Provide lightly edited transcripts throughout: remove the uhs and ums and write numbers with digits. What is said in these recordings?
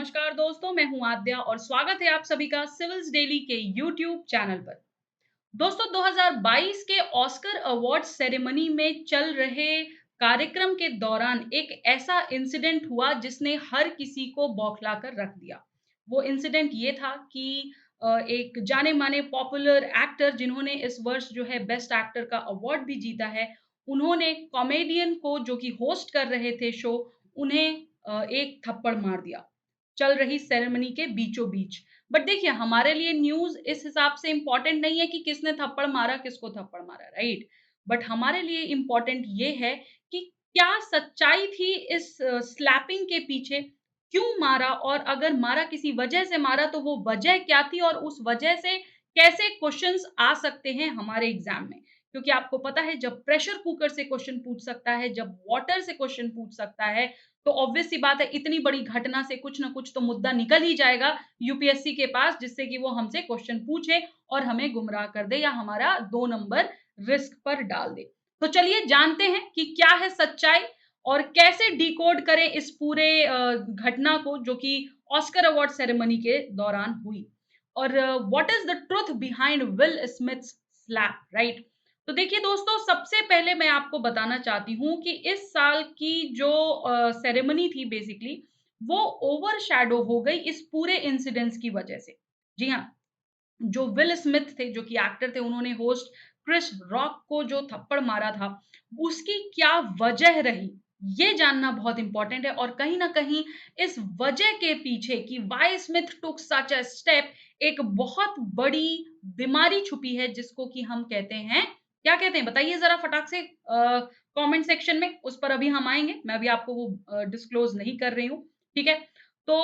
नमस्कार दोस्तों, मैं हूं आद्या और स्वागत है आप सभी का सिविल्स डेली के यूट्यूब चैनल पर। दोस्तों 2022 के ऑस्कर अवार्ड सेरेमनी में चल रहे कार्यक्रम के दौरान एक ऐसा इंसिडेंट हुआ जिसने हर किसी को बौखला कर रख दिया। वो इंसिडेंट ये था कि एक जाने-माने पॉपुलर एक्टर जिन्होंने इस वर्ष जो है बेस्ट एक्टर का अवार्ड भी जीता है, उन्होंने कॉमेडियन को जो कि होस्ट कर रहे थे शो, उन्हें एक थप्पड़ मार दिया, चल रही सेरेमनी के बीचों-बीच। बट देखिए हमारे लिए न्यूज़ इस हिसाब से इम्पोर्टेंट नहीं है कि किसने थप्पड़ मारा, किसको थप्पड़ मारा, राइट? बट हमारे लिए इम्पोर्टेंट ये है कि क्या सच्चाई थी इस स्लैपिंग के पीछे? क्यों मारा और अगर मारा किसी वजह से मारा तो वो वजह क्या थी और उस वजह से कैसे क्वेश्चन्स आ सकते हैं हमारे एग्ज़ाम में? क्योंकि आपको पता है जब प्रेशर कुकर से क्वेश्चन पूछ सकता है, जब वाटर से क्वेश्चन पूछ सकता है, तो ऑब्वियस सी बात है इतनी बड़ी घटना से कुछ ना कुछ तो मुद्दा निकल ही जाएगा यूपीएससी के पास जिससे कि वो हमसे क्वेश्चन पूछे और हमें गुमराह कर दे या हमारा 2 नंबर रिस्क पर डाल दे। तो चलिए जानते हैं कि क्या है सच्चाई और कैसे डिकोड करें इस पूरे घटना को जो कि ऑस्कर अवार्ड सेरेमनी के दौरान हुई। और what is the truth behind Will Smith's slap, right? तो देखिए दोस्तों, सबसे पहले मैं आपको बताना चाहती हूँ कि इस साल की जो सेरेमनी थी बेसिकली, वो ओवरशैडो हो गई इस पूरे इंसिडेंट्स की वजह से। जी हाँ, जो विल स्मिथ थे, जो कि एक्टर थे, उन्होंने होस्ट क्रिस रॉक को जो थप्पड़ मारा था, उसकी क्या वजह रही, ये जानना बहुत इम्पोर्टेंट है और कहीं न कहीं इस वजह के पीछे कि व्हाई स्मिथ टूक सच अ स्टेप एक बहुत बड़ी बीमारी छुपी है जिसको कि हम कहते हैं क्या कहते हैं बताइए ज़रा फटाक से कमेंट सेक्शन में, उस पर अभी हम आएँगे। मैं अभी आपको वो डिस्क्लोज़ नहीं कर रही हूँ, ठीक है? तो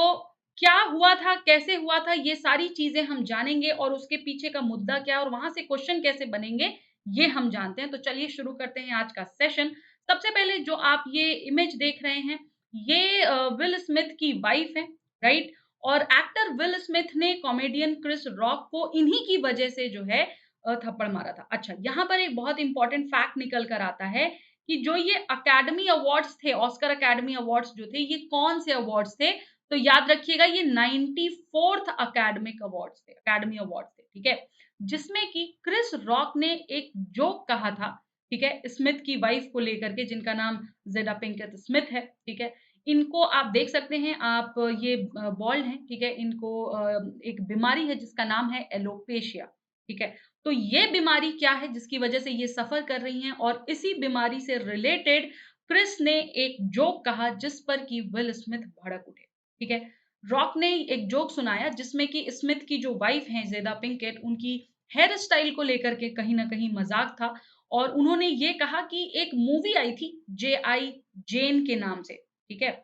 क्या हुआ था, कैसे हुआ था, ये सारी चीज़ें हम जानेंगे और उसके पीछे का मुद्दा क्या है और वहाँ से क्वेश्चन कैसे बनेंगे, ये हम जानते हैं। तो चलिए शुरू करते हैं आज का सेशन। सबसे पहले जो आप ये इमेज देख रहे हैं, ये विल स्मिथ की वाइफ है, राइट? और एक्टर विल स्मिथ ने कॉमेडियन क्रिस रॉक को इन्हीं की वजह से जो है थप्पड़ मारा था। अच्छा, यहाँ पर एक बहुत इम्पोर्टेंट फैक्ट निकल कर आता है कि जो ये अकेडमी अवार्ड्स थे, ऑस्कर अकेडमी अवार्ड्स जो थे, ये कौन से अवार्ड्स थे? तो याद रखिएगा ये 94th एकेडमिक अवार्ड्स थे, एकेडमी अवार्ड्स थे, ठीक है? जिसमें कि क्रिस रॉक ने एक जोक कहा था, ठीक है? स्मिथ की वाइफ को लेकर के जिनका नाम जेडा पिंकेट स्मिथ है, ठीक है? इनको आप देख सकते हैं, आप ये बॉल्ड हैं, ठीक है? इनको एक बीमारी है जिसका नाम है एलोपेशिया, ठीक है? तो ये बीमारी क्या है जिसकी वजह से ये सफ़र कर रही हैं और इसी बीमारी से रिलेटेड क्रिस ने एक जोक कहा जिस पर कि विल स्मिथ भड़क उठे। ठीक है? रॉक ने एक जोक सुनाया जिसमें कि स्मिथ की जो वाइफ हैं ज़ेदा पिंकेट, उनकी हेयर स्टाइल को लेकर के कहीं न कहीं मज़ाक था और उन्होंने ये कहा कि एक मूवी आई थी जेआई जेन के नाम से, ठीक है?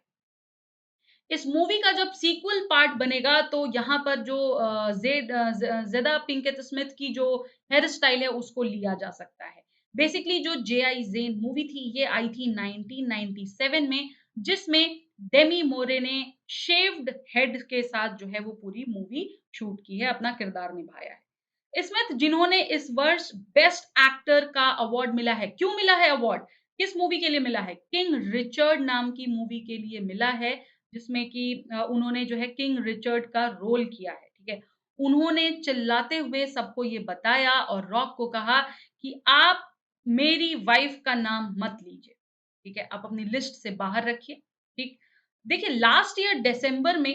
इस मूवी का जब सीक्वल पार्ट बनेगा तो यहाँ पर जो ज़ेदा पिंकेट स्मिथ की जो हेयर स्टाइल है उसको लिया जा सकता है। बेसिकली जो जेआई ज़ेन मूवी थी ये आई थी 1997 में जिसमें डेमी मोरे ने शेव्ड हेड के साथ जो है वो पूरी मूवी शूट की है, अपना किरदार निभाया है। स्मिथ जिन्होंने इस वर्ष बेस्ट एक्टर का अवार्ड मिला है, क्यों मिला है अवार्ड? किस मूवी के लिए मिला है? किंग रिचर्ड नाम की मूवी के लिए मिला है जिसमें कि उन्होंने जो है किंग रिचर्ड का रोल किया है, ठीक है? उन्होंने चिल्लाते हुए सबको ये बताया और रॉक को कहा कि आप मेरी वाइफ का नाम मत लीजिए, ठीक है? आप अपनी लिस्ट से बाहर रखिए, ठीक? देखिए लास्ट ईयर दिसंबर में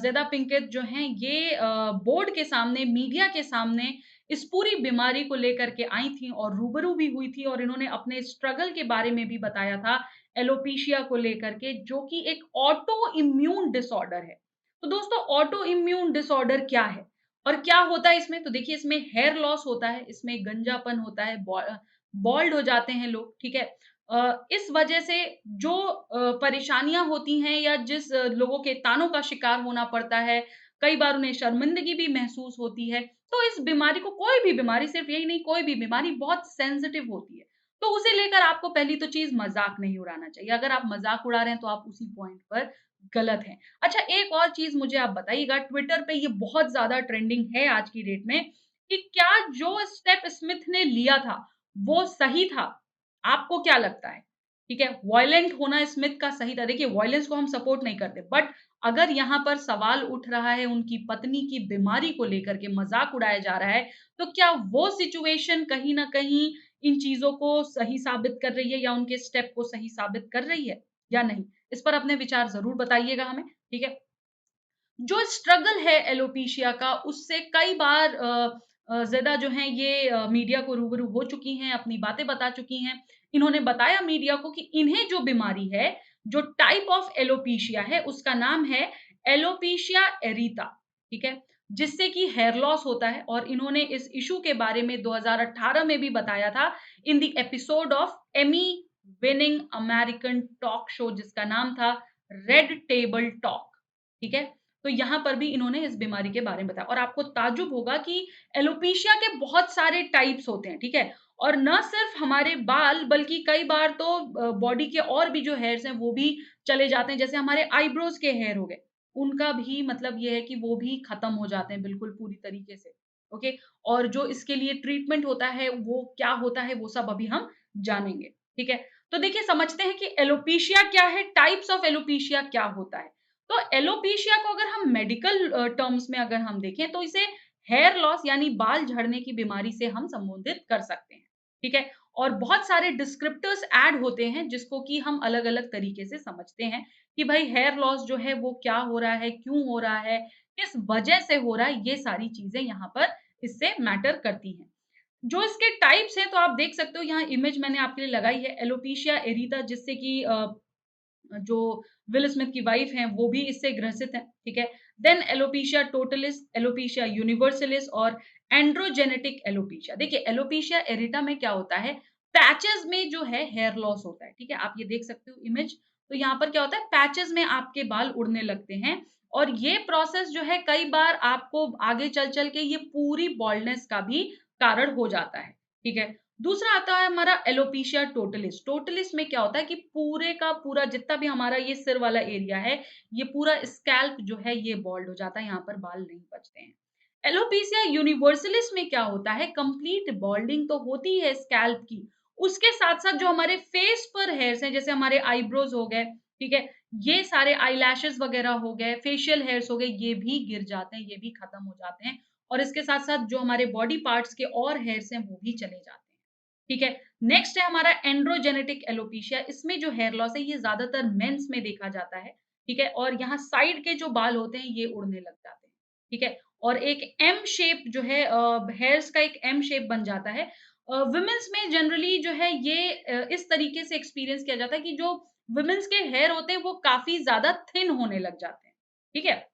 ज़ेदा पिंकेट जो हैं ये बोर्ड के सामने, मीडिया के सामने इस पूरी बीमारी को लेकर के आई थी और रूबरू भी हुई थी और इन्होंने अपने स्ट्रगल के बारे में भी बताया था एलोपेशिया को लेकर के जो कि एक ऑटो इम्यून डिसऑर्डर है। तो दोस्तों ऑटो इम्यून डिसऑर्डर क्या है? और क्या होता है इसमें? तो देखिए इसमें हेयर लॉस होता है, इसमें गंजापन होता है, बाल्ड हो जाते हैं लोग, ठीक है? इस वजह से जो परेशानियाँ होती हैं या जिस लोगों के तानों का शिकार होना पड़ता है, कई बार उन्हें शर्मिंदगी भी महसूस होती है। तो इस बीमारी को कोई भी बीमारी सिर्फ़ यही नहीं, कोई भी बीमारी बहुत सेंसिटिव होती है। तो उसे लेकर आपको पहली तो चीज़ मज़ाक नहीं उड़ाना चाहिए। अगर आप मज़ाक उड़ा रहे हैं तो आप उसी पॉइंट पर गलत हैं। अच्छा एक और चीज़ मुझे आप बताइएगा ट्विटर पे ये बहुत ज़्यादा ट्रेंडिंग है आज की डेट में कि क्या जो स्टेप स्मिथ ने लिया था, वो सही था? आपको क्या लगता है? ठीक है, वॉयलेंट होना स्मिथ का सही था। देखिए वॉयलेंस को हम सपोर्ट नहीं करते बट अगर यहाँ पर सवाल उठ रहा है उनकी पत्नी की बीमारी को लेकर के, मज़ाक उड़ाया जा रहा है, तो क्या वो सिचुएशन कहीं न कहीं इन चीज़ों को सही साबित कर रही है या उनके स्टेप को सही साबित कर रही है या नहीं? इस पर अपने विचार ज़रूर बताइएगा हमें, ठीक है? जो स्ट्रगल है एलोपेशिया का उससे कई बार ज़िदा जो हैं ये मीडिया को रूबरू हो चुकी हैं, अपनी बातें बता चुकी हैं। इन्होंने बताया मीडिया को कि इन्हें जो बीमारी है, जो टाइप ऑफ एलोपेशिया है उसका नाम है एलोपेशिया एरिटा, ठीक है? जिससे कि हेयर लॉस होता है और इन्होंने इस इश्यू के बारे में 2018 में भी बताया था in the episode of Emmy winning American talk show जिसका नाम था रेड टेबल टॉक, ठीक है? तो यहाँ पर भी इन्होंने इस बीमारी के बारे में बताया और आपको ताज्जुब होगा कि एलोपेशिया के बहुत सारे टाइप्स होते हैं, ठीक है? और ना सिर्फ हमारे बाल बल्कि कई बार तो बॉडी के और भी जो हेयर्स हैं वो भी चले जाते हैं, जैसे हमारे आईब्रोज़ के हेयर हो गए, उनका भी मतलब ये है कि वो भी खत्म हो जाते हैं बिल्कुल पूरी तरीके से, ओके? और जो इसके लिए ट्रीटमेंट होता है, वो क्या होता है, वो सब अभी हम जानेंगे, ठीक है? तो देखिए समझते हैं कि एलोपेशिया क्या है, टाइप्स ऑफ एलोपेशिया क्या होता है? तो एलोपेशिया को अगर हम मेडिकल टर्म्स में अगर हम देखें तो इसे हेयर लॉस यानी बाल झड़ने की बीमारी से हम संबोधित कर सकते हैं, ठीक है? और बहुत सारे डिस्क्रिप्टर्स ऐड होते हैं जिसको कि हम अलग-अलग तरीके से समझते हैं कि भाई हेयर लॉस जो है वो क्या हो रहा है, क्यों हो रहा है, किस वजह से हो रहा है, ये सारी चीज़ें यहाँ पर इससे मैटर करती हैं। जो इसके टाइप्स हैं तो आप देख सकते हो यहाँ इमेज मैंने आपके लिए लगाई है एलोपेशिया एरिटा जिससे कि जो विल स्मिथ की वाइफ हैं, वो भी इससे ग्रसित हैं, ठीक है? Then alopecia totalis, alopecia universalis और एंड्रोजेनेटिक एलोपेशिया। देखिए, एलोपेशिया एरिटा में क्या होता है, पैचेज़ में जो है हेयर लॉस होता है, ठीक है? आप ये देख सकते हो इमेज। तो यहाँ पर क्या होता है, पैचेज़ में आपके बाल उड़ने लगते हैं और ये प्रोसेस जो है कई बार आपको आगे चल-चल के ये पूरी बाल्डनेस का भी कारण हो जाता है, ठीक है? दूसरा आता है हमारा एलोपेशिया टोटलिस। टोटलिस में क्या होता है कि पूरे का पूरा जितना भी हमारा ये सिर वाला एरिया है, ये पूरा स्कैल्प जो है ये बाल्ड हो जाता है, यहाँ पर बाल नहीं बचते हैं। एलोपेशिया यूनिवर्सलिस में क्या होता है कंप्लीट बाल्डिंग तो होती है स्कैल्प की, उसके साथ-साथ जो हमारे फेस पर हेयर्स हैं, जैसे हमारे आईब्रोज हो गए, ठीक है? ये सारे आईलैशेज़ वगैरह हो गए, फेशियल हेयर्स हो गए, ये भी गिर जाते हैं, ये भी खत्म हो जाते हैं और इसके साथ-साथ जो हमारे बॉडी पार्ट्स के और हेयर्स हैं, वो भी चले जाते हैं। ठीक है। नेक्स्ट है हमारा एंड्रोजेनेटिक एलोपेशिया इसमें जो हेयर लॉस है ये ज़्यादातर मेंस में देखा जाता है, ठीक है? और यहाँ साइड के जो बाल होते हैं ये उड़ने लग जाते हैं, ठीक है? और एक एम शेप जो है हेयर्स का एक एम शेप बन जाता है। वुमेन्स में जनरली जो है ये इस तरीके से एक्सपीरियंस किया जाता है कि जो वुमेन्स के हेयर होते हैं वो काफ़ी ज़्यादा थिन होने लग जाते हैं, ठीक है?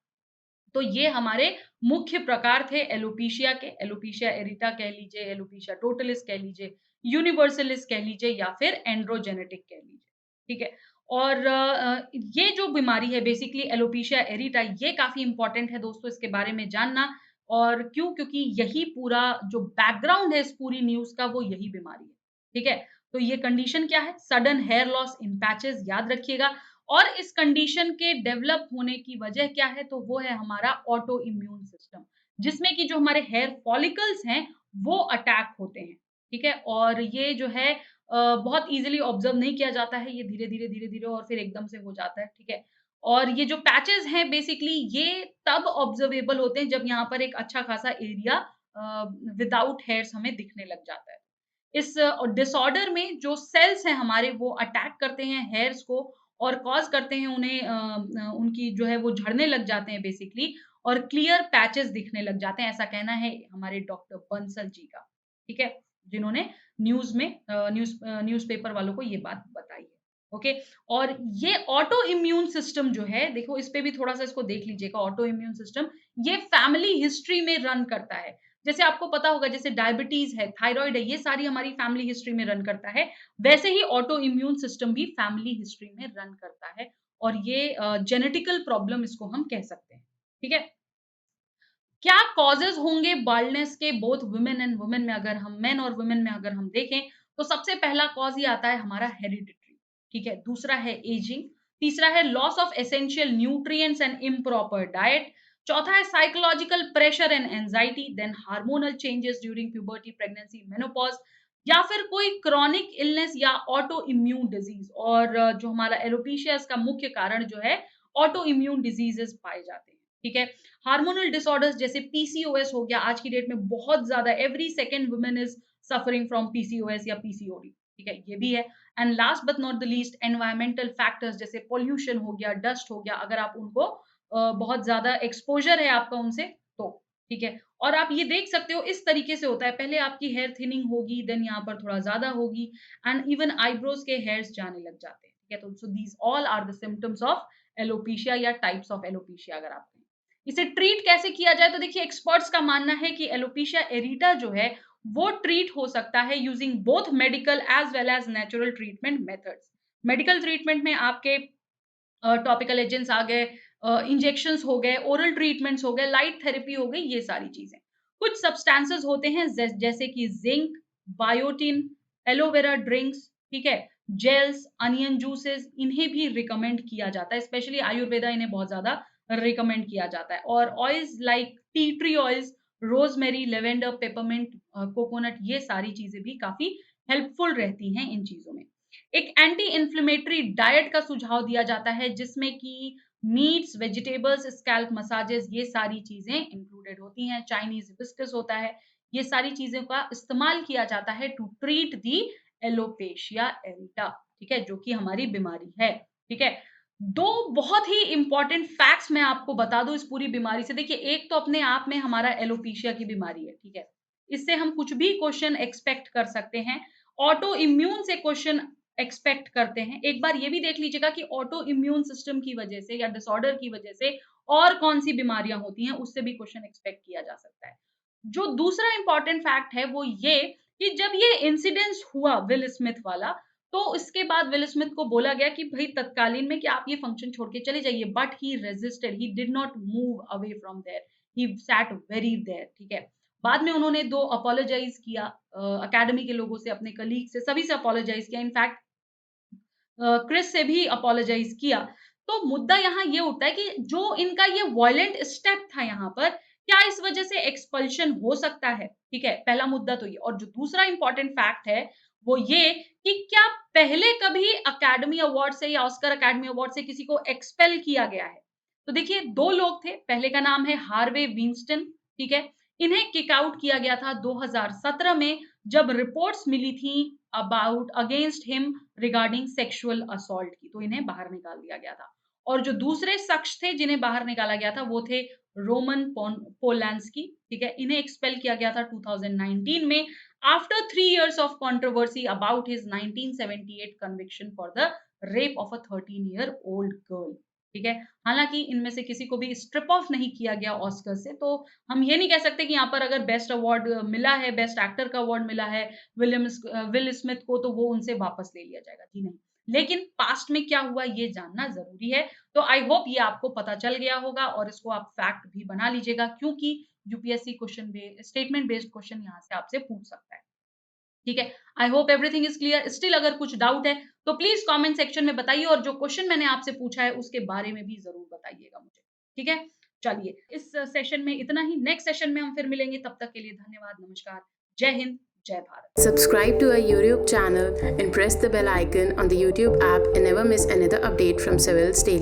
तो ये हमारे मुख्य प्रकार थे एलोपेशिया के, एलोपेशिया एरिटा कह लीजिए, एलोपेशिया टोटलिस कह लीजिए, यूनिवर्सलिस कह लीजिए या फिर एंड्रोजेनेटिक कह लीजिए, ठीक है? और ये जो बीमारी है बेसिकली एलोपेशिया एरिटा ये काफ़ी इम्पोर्टेंट है दोस्तों इसके बारे में जानना और क्यों? क्योंकि यही पूरा जो बैकग्राउंड है इस पूरी न्यूज़ का वो यही बीमारी है, ठीक है? तो ये कंडीशन क्या है? Sudden hair loss in patches याद रखिएगा और इस कंडीशन के डेवलप होने की वजह क्या है? तो वो है हमारा ऑटो इम्यून सिस्टम, जिसमें कि जो हमारे हेयर फॉलिकल्स हैं, वो अटैक होते हैं, ठीक है? और ये जो है बहुत ईज़िली ऑब्ज़र्व नहीं किया जाता है, ये धीरे-धीरे, धीरे-धीरे और फिर एकदम से हो जाता है, ठीक है? और ये जो पैचेज़ हैं बेसिकली ये तब ऑब्ज़र्वेबल होते हैं जब यहाँ पर एक अच्छा खासा एरिया विदाउट हेयर्स हमें दिखने लग जाता है। इस डिसऑर्डर में जो सेल्स हैं हमारे वो अटैक करते हैं हेयर्स को और कॉज़ करते हैं उन्हें उनकी जो है वो झड़ने लग जाते हैं बेसिकली और क्लियर पैचेज़ दिखने लग जाते हैं, ऐसा कहना है हमारे डॉक्टर बंसल जी का, ठीक है? जिन्होंने न्यूज़ में न्यूज़पेपर वालों को ये बात बताई है, ओके? और ये ऑटो इम्यून सिस्टम जो है, देखो इस पे भी थोड़ा-सा इसको देख लीजिएगा ऑटो इम्यून सिस्टम, ये फैमिली हिस्ट्री में रन करता है। जैसे आपको पता होगा जैसे डायबिटीज़ है, थायरॉइड है, ये सारी हमारी फैमिली हिस्ट्री में रन करता है। वैसे ही ऑटो इम्यून सिस्टम भी फैमिली हिस्ट्री में रन करता है और ये जेनेटिकल प्रॉब्लम इसको हम कह सकते हैं, ठीक है? क्या कॉजेज़ होंगे बाल्डनेस के बोथ वुमेन एंड वुमेन में अगर हम मेन और वुमेन में अगर हम देखें, तो सबसे पहला कॉज़ ये आता है हमारा हेरिडिटरी, ठीक है? दूसरा है एजिंग, तीसरा है loss of essential nutrients and improper diet, चौथा है psychological pressure and anxiety, then hormonal changes during puberty, pregnancy, menopause या फिर कोई क्रॉनिक इलनेस या ऑटो इम्यून डिज़ीज़ और जो हमारा एलोपेशिया इसका मुख्य कारण जो है ऑटो इम्यून डिजीजेस पाए जाते हैं, ठीक है। हार्मोनल डिसऑर्डर्स जैसे पीसीओएस हो गया, आज की डेट में बहुत ज्यादा, every second women is suffering from PCOS या पीसीओडी, ठीक है, ये भी है। And last but not the least, environmental factors जैसे पोल्यूशन हो गया, डस्ट हो गया, अगर आप उनको बहुत ज्यादा एक्सपोजर है आपका उनसे, तो ठीक है। और आप ये देख सकते हो इस तरीके से होता है, पहले आपकी हेयर थिनिंग होगी, देन यहाँ पर थोड़ा ज्यादा होगी, एंड इवन आईब्रोज के हेयर्स जाने लग जाते हैं, ठीक है। तो so these all are the symptoms of alopecia या टाइप्स ऑफ एलोपेशिया अगर आप कहें। इसे ट्रीट कैसे किया जाए, तो देखिए एक्सपर्ट्स का मानना है कि एलोपेशिया एरिटा जो है वो ट्रीट हो सकता है using both medical as well as natural treatment methods. Medical treatment में आपके टॉपिकल एजेंट्स आ गए, इंजेक्शंस हो गए, ओरल ट्रीटमेंट्स हो गए, लाइट थेरेपी हो गई, ये सारी चीजें। कुछ सब्सटेंसेस होते हैं जैसे कि जिंक, बायोटिन, एलोवेरा ड्रिंक्स, ठीक है, जेल्स, अनियन जूसेस, इन्हें भी रिकमेंड किया जाता है, स्पेशली आयुर्वेदा इन्हें बहुत ज्यादा रिकमेंड किया जाता है। और oils like tea tree oils, rosemary, lavender, peppermint, coconut, ये सारी चीजें भी काफी हेल्पफुल रहती हैं इन चीजों में। एक एंटी इन्फ्लेमेटरी डाइट का सुझाव दिया जाता है जिसमें कि मीट्स, वेजिटेबल्स, स्कैल्प मसाजेस, ये सारी चीजें इंक्लूडेड होती हैं। चाइनीज हिबिस्कस होता है, ये सारी चीजों का इस्तेमाल किया जाता है टू ट्रीट दी एलोपेशिया एरिटा, ठीक है, जो कि हमारी बीमारी है, ठीक है। दो बहुत ही इंपॉर्टेंट फैक्ट्स मैं आपको बता दूं इस पूरी बीमारी से। देखिए, एक तो अपने आप में हमारा एलोपेशिया की बीमारी है, ठीक है, इससे हम कुछ भी क्वेश्चन एक्सपेक्ट कर सकते हैं। ऑटो इम्यून से क्वेश्चन एक्सपेक्ट करते हैं। एक बार ये भी देख लीजिएगा कि ऑटो इम्यून सिस्टम की वजह से या डिसऑर्डर की वजह से और कौन सी बीमारियां होती हैं, उससे भी क्वेश्चन एक्सपेक्ट किया जा सकता है। जो दूसरा इंपॉर्टेंट फैक्ट है वो ये कि जब ये इंसिडेंस हुआ विल स्मिथ वाला, तो इसके बाद विल स्मिथ को बोला गया कि भाई तत्कालीन में कि आप ये फंक्शन छोड़ के चले जाइए, but he resisted, he did not move away from there, he sat very there, ठीक है। बाद में उन्होंने दो अपोलोजाइज किया, अकेडमी के लोगों से, अपने कलीग से, सभी से अपोलोजाइज किया, इनफैक्ट क्रिस से भी अपोलोजाइज किया। तो मुद्दा यहाँ ये उठता है कि जो इनका ये वायलेंट स्टेप था यहाँ पर, क्या इस वजह से एक्सपल्शन हो सकता है, ठीक है, पहला मुद्दा तो ये। और जो दूसरा इंपॉर्टेंट फैक्ट है वो ये कि क्या पहले कभी अकेडमी अवार्ड से या ऑस्कर अकेडमी अवार्ड से किसी को एक्सपेल किया गया है। तो देखिए, दो लोग थे, पहले का नाम है हार्वे विंस्टन, ठीक है, इन्हें किक आउट किया गया था 2017 में, जब रिपोर्ट्स मिली थी about against him regarding sexual assault की, तो इन्हें बाहर निकाल दिया गया था। और जो दूसरे शख्स थे जिन्हें बाहर निकाला गया था वो थे रोमन पोलांस्की, ठीक है, इन्हें एक्सपेल किया गया था 2019 में after 3 years of controversy about his 1978 conviction for the rape of a 13-year-old girl, ठीक है। हालांकि इनमें से किसी को भी स्ट्रिप ऑफ नहीं किया गया ऑस्कर से, तो हम ये नहीं कह सकते कि यहाँ पर अगर बेस्ट अवार्ड मिला है, बेस्ट एक्टर का अवार्ड मिला है विल स्मिथ को, तो वो उनसे वापस ले लिया जाएगा, जी नहीं। लेकिन पास्ट में क्या हुआ ये जानना जरूरी है। तो आई होप ये आपको पता चल गया होगा और इसको आप फैक्ट भी बना लीजिएगा, क्योंकि UPSC question statement based question यहाँ से आपसे पूछ सकता है, ठीक है। I hope everything is clear. Still अगर कुछ डाउट है तो प्लीज कमेंट सेक्शन में बताइए, और जो क्वेश्चन मैंने आपसे पूछा है उसके बारे में भी जरूर बताइएगा मुझे, ठीक है। चलिए, इस सेशन में इतना ही, नेक्स्ट सेशन में हम फिर मिलेंगे, तब तक के लिए धन्यवाद, नमस्कार, जय हिंद, जय Bharat. Subscribe to our YouTube channel and press the bell icon on the YouTube app and never miss another update from Civils Daily.